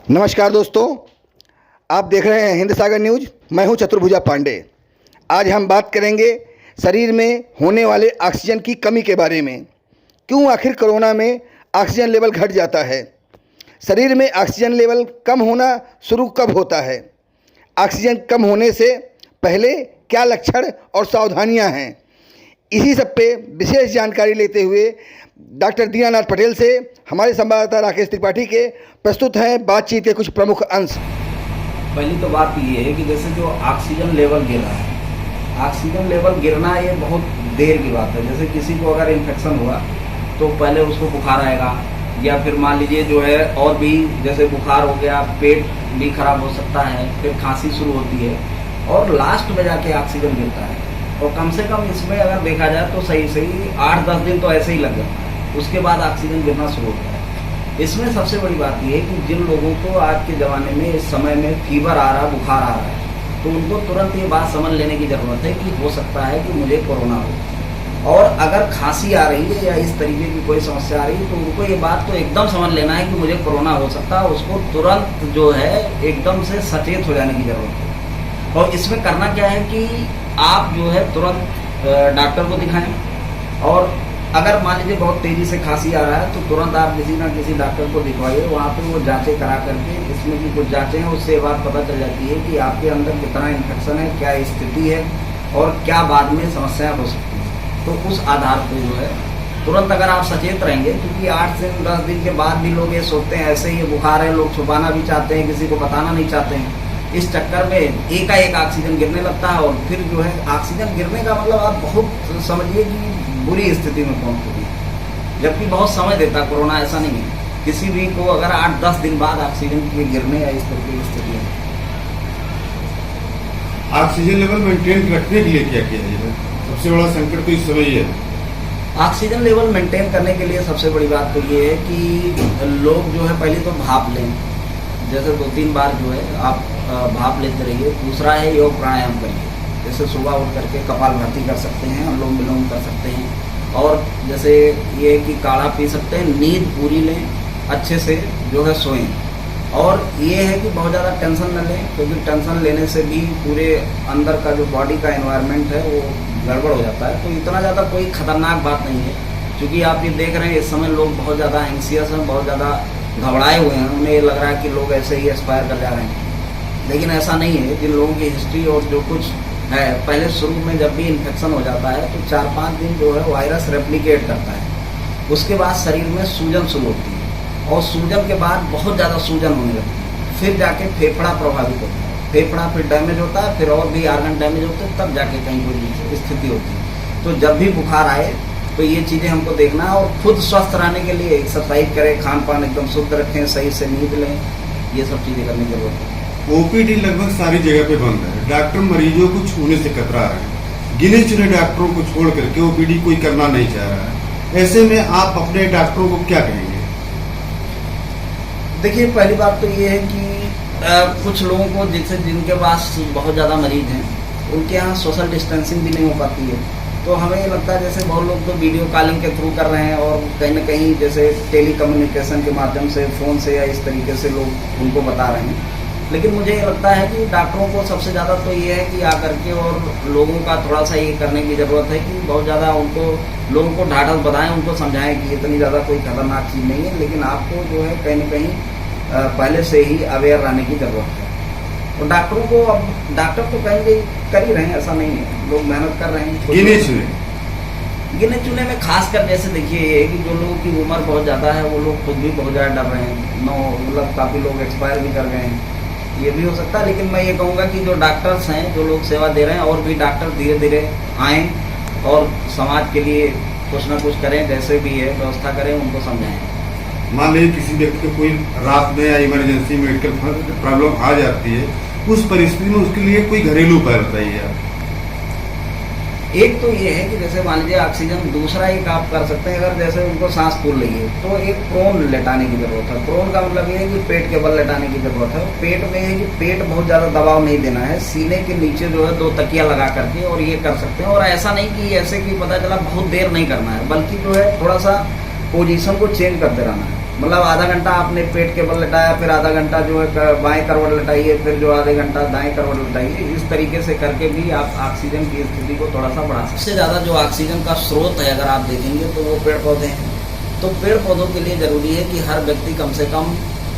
नमस्कार दोस्तों, आप देख रहे हैं हिंद सागर न्यूज। मैं हूं चतुर्भुजा पांडे। आज हम बात करेंगे शरीर में होने वाले ऑक्सीजन की कमी के बारे में। क्यों आखिर कोरोना में ऑक्सीजन लेवल घट जाता है? शरीर में ऑक्सीजन लेवल कम होना शुरू कब होता है? ऑक्सीजन कम होने से पहले क्या लक्षण और सावधानियां हैं? इसी सब पे विशेष जानकारी लेते हुए डॉक्टर दीनानाथ पटेल से हमारे संवाददाता राकेश त्रिपाठी के प्रस्तुत हैं बातचीत के कुछ प्रमुख अंश। पहली तो बात ये है कि जैसे जो ऑक्सीजन लेवल गिर रहा है, ऑक्सीजन लेवल गिरना ये बहुत देर की बात है। जैसे किसी को अगर इन्फेक्शन हुआ तो पहले उसको बुखार आएगा, या फिर मान लीजिए जो है और भी जैसे बुखार हो गया, पेट भी खराब हो सकता है, फिर खांसी शुरू होती है और लास्ट में जाके ऑक्सीजन गिरता है। और कम से कम इसमें अगर देखा जाए तो सही 8-10 दिन तो ऐसे ही लग जाता है, उसके बाद ऑक्सीजन गिरना शुरू होता है। इसमें सबसे बड़ी बात यह है कि जिन लोगों को आज के ज़माने में इस समय में फीवर आ रहा, बुखार आ रहा है, तो उनको तुरंत ये बात समझ लेने की ज़रूरत है कि हो सकता है कि मुझे कोरोना हो। और अगर खांसी आ रही है या इस तरीके की कोई समस्या आ रही है तो उनको ये बात तो एकदम समझ लेना है कि मुझे कोरोना हो सकता है। उसको तुरंत जो है एकदम से सचेत हो जाने की ज़रूरत है। और इसमें करना क्या है कि आप जो है तुरंत डॉक्टर को दिखाएं। और अगर मान लीजिए बहुत तेज़ी से खांसी आ रहा है तो तुरंत आप किसी ना किसी डॉक्टर को दिखवाइए। वहाँ पे वो जांचें करा करके, इसमें की कुछ जांचें हैं, उससे बात पता चल जाती है कि आपके अंदर कितना इन्फेक्शन है, क्या स्थिति है और क्या बाद में समस्याएं हो सकती हैं। तो उस आधार पर जो है तुरंत अगर आप सचेत रहेंगे, क्योंकि 8 से 10 दिन के बाद भी लोग ये सोचते हैं ऐसे ही बुखार है, लोग छुपाना भी चाहते हैं, किसी को बताना नहीं चाहते हैं। इस चक्कर में एकाएक ऑक्सीजन गिरने लगता है और फिर जो है ऑक्सीजन गिरने का मतलब आप बहुत समझिए कि बुरी स्थिति में पहुंच चुकी है। जबकि बहुत समय देता कोरोना, ऐसा नहीं है। किसी भी को अगर 8-10 दिन बाद ऑक्सीजन के गिरने या इस तरह की स्थिति है। ऑक्सीजन लेवल मेंटेन रखने के लिए क्या किया जाए? सबसे बड़ा संकट तो इस समय ही है। ऑक्सीजन लेवल मेंटेन करने के लिए सबसे बड़ी बात तो ये है कि लोग जो है पहले तो भाप लें। जैसे 2-3 बार जो है आप भाप लेते रहिए। दूसरा है योग प्राणायाम करिए। जैसे सुबह उठ करके कपालभाति कर सकते हैं, अनुलोम विलोम कर सकते हैं। और जैसे ये कि काढ़ा पी सकते हैं। नींद पूरी लें, अच्छे से जो है सोएं। और ये है कि बहुत ज़्यादा टेंशन न लें, क्योंकि टेंशन लेने से भी पूरे अंदर का जो बॉडी का एनवायरनमेंट है वो गड़बड़ हो जाता है। तो इतना ज़्यादा कोई खतरनाक बात नहीं है, क्योंकि आप ये देख रहे हैं इस समय लोग बहुत ज़्यादा एंग्सियस हैं, बहुत ज़्यादा घबराए हुए हैं। उन्हें ये लग रहा है कि लोग ऐसे ही एक्सपायर कर जा रहे हैं, लेकिन ऐसा नहीं है। जिन लोगों की हिस्ट्री और जो कुछ है, पहले शुरू में जब भी इन्फेक्शन हो जाता है तो 4-5 दिन जो है वायरस रेप्लिकेट करता है। उसके बाद शरीर में सूजन शुरू होती है और सूजन के बाद बहुत ज़्यादा सूजन होने लगती है। फिर जाके फेफड़ा प्रभावित होता है, फेफड़ा फिर डैमेज होता है, फिर और भी आर्गन डैमेज होते हैं, तब जाके कहीं कोई स्थिति होती है। तो जब भी बुखार आए तो ये चीज़ें हमको देखना है। और खुद स्वस्थ रहने के लिए एक्सरसाइज करें, खान पान एकदम शुद्ध रखें, सही से नींद लें, ये सब चीज़ें करने की जरूरत है। ओपीडी लगभग सारी जगह पे बंद है। डॉक्टर मरीजों को छूने से कतरा रहे हैं। गिने चुने डॉक्टरों को छोड़ करके ओपीडी कोई करना नहीं चाह रहा है। ऐसे में आप अपने डॉक्टरों को क्या कहेंगे? देखिए, पहली बात तो ये है कि कुछ लोगों को जिनके पास बहुत ज़्यादा मरीज हैं, उनके यहाँ सोशल डिस्टेंसिंग भी नहीं हो पाती है। तो हमें ये लगता है जैसे बहुत लोग तो वीडियो कॉलिंग के थ्रू कर रहे हैं और कहीं ना कहीं जैसे टेली कम्युनिकेशन के माध्यम से, फ़ोन से या इस तरीके से लोग उनको बता रहे हैं। लेकिन मुझे ये लगता है कि डॉक्टरों को सबसे ज़्यादा तो ये है कि आकर के और लोगों का थोड़ा सा ये करने की ज़रूरत है कि बहुत ज़्यादा उनको लोगों को ढाढ़स बधाएं, उनको समझाएं कि इतनी ज़्यादा कोई खतरनाक चीज़ नहीं है। लेकिन आपको जो है कहीं ना कहीं पहले से ही अवेयर रहने की ज़रूरत है। तो डॉक्टरों को, अब डॉक्टर तो कहीं कर ही रहे हैं, ऐसा नहीं है, लोग मेहनत कर रहे हैं। गिने चुने में खासकर जैसे देखिए ये है कि जो लोगों की उम्र बहुत ज़्यादा है वो लोग खुद भी बहुत ज़्यादा डर रहे हैं। मतलब काफ़ी लोग एक्सपायर भी कर गए हैं, ये भी हो सकता है। लेकिन मैं ये कहूँगा कि जो डॉक्टर्स हैं, जो लोग सेवा दे रहे हैं, और भी डॉक्टर धीरे धीरे आएँ और समाज के लिए कुछ ना कुछ करें, जैसे भी है व्यवस्था करें, उनको समझाएँ। मान लीजिए किसी व्यक्ति को कोई रात में या इमरजेंसी मेडिकल प्रॉब्लम आ जाती है, उस परिस्थिति में उसके लिए कोई घरेलू उपाय बताइए आप। एक तो ये है कि जैसे मान लीजिए ऑक्सीजन, दूसरा एक आप कर सकते हैं, अगर जैसे उनको सांस फूल रही है तो एक प्रोन लेटाने की जरूरत है। प्रोन का मतलब ये है कि पेट के बल लेटाने की जरूरत है। पेट में है कि पेट बहुत ज़्यादा दबाव नहीं देना है, सीने के नीचे जो है 2 तकिया लगा करके, और ये कर सकते हैं। और ऐसा नहीं कि ऐसे कि पता चला बहुत देर नहीं करना है, बल्कि जो है थोड़ा सा पोजीशन को चेंज करते रहना है। मतलब आधा घंटा आपने पेट के बल लटाया, फिर आधा घंटा जो है बाएं करवट लटाइए, फिर जो आधे घंटा दाएं करवट लटाइए। इस तरीके से करके भी आप ऑक्सीजन की स्थिति को थोड़ा सा बढ़ा सकते हैं। सबसे ज़्यादा जो ऑक्सीजन का स्रोत है अगर आप देखेंगे तो वो पेड़ पौधे हैं। तो पेड़ पौधों के लिए ज़रूरी है कि हर व्यक्ति कम से कम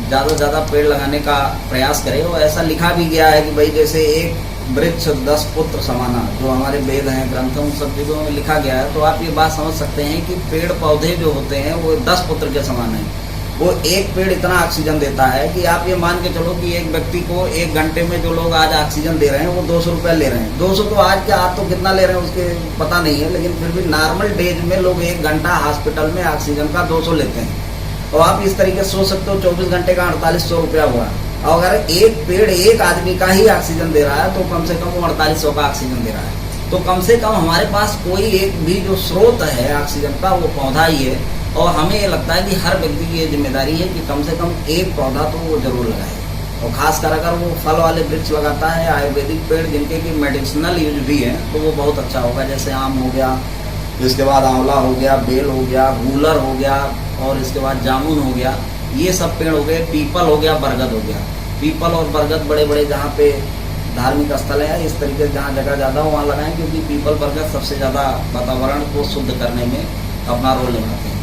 ज़्यादा से ज़्यादा पेड़ लगाने का प्रयास करे। और ऐसा लिखा भी गया है कि भाई जैसे एक वृक्ष 10 पुत्र समाना, जो हमारे वेद हैं, ग्रंथों, उन सब चीज़ों में लिखा गया है। तो आप ये बात समझ सकते हैं कि पेड़ पौधे जो होते हैं वो 10 पुत्र के समान हैं। वो एक पेड़ इतना ऑक्सीजन देता है कि आप ये मान के चलो कि एक व्यक्ति को 1 घंटे में जो लोग आज ऑक्सीजन दे रहे हैं वो 200 रुपये ले रहे हैं। 200 तो आज के आप तो कितना ले रहे हैं उसके पता नहीं है, लेकिन फिर भी नॉर्मल डेज में लोग 1 घंटा हॉस्पिटल में ऑक्सीजन का 200 लेते हैं। और आप इस तरीके से सोच सकते हो 24 घंटे का 4800 रुपया हुआ। और अगर एक पेड़ एक आदमी का ही ऑक्सीजन दे रहा है तो कम से कम वो 4800 का ऑक्सीजन दे रहा है। तो कम से कम हमारे पास कोई एक भी जो स्रोत है ऑक्सीजन का वो पौधा ही है। और हमें ये लगता है कि हर व्यक्ति की ये जिम्मेदारी है कि कम से कम एक पौधा तो वो जरूर लगाए। और खासकर अगर वो फल वाले वृक्ष लगाता है, आयुर्वेदिक पेड़ जिनके की मेडिसिनल यूज भी है, तो वो बहुत अच्छा होगा। जैसे आम हो गया, इसके बाद आंवला हो गया, बेल हो गया, गूलर हो गया, और इसके बाद जामुन हो गया। ये सब पेड़ हो गए। पीपल हो गया, बरगद हो गया। पीपल और बरगद बड़े बड़े जहाँ पे धार्मिक स्थल है, इस तरीके से जहाँ जगह ज़्यादा हो वहाँ लगाएं, क्योंकि पीपल बरगद सबसे ज़्यादा वातावरण को शुद्ध करने में अपना रोल निभाते हैं।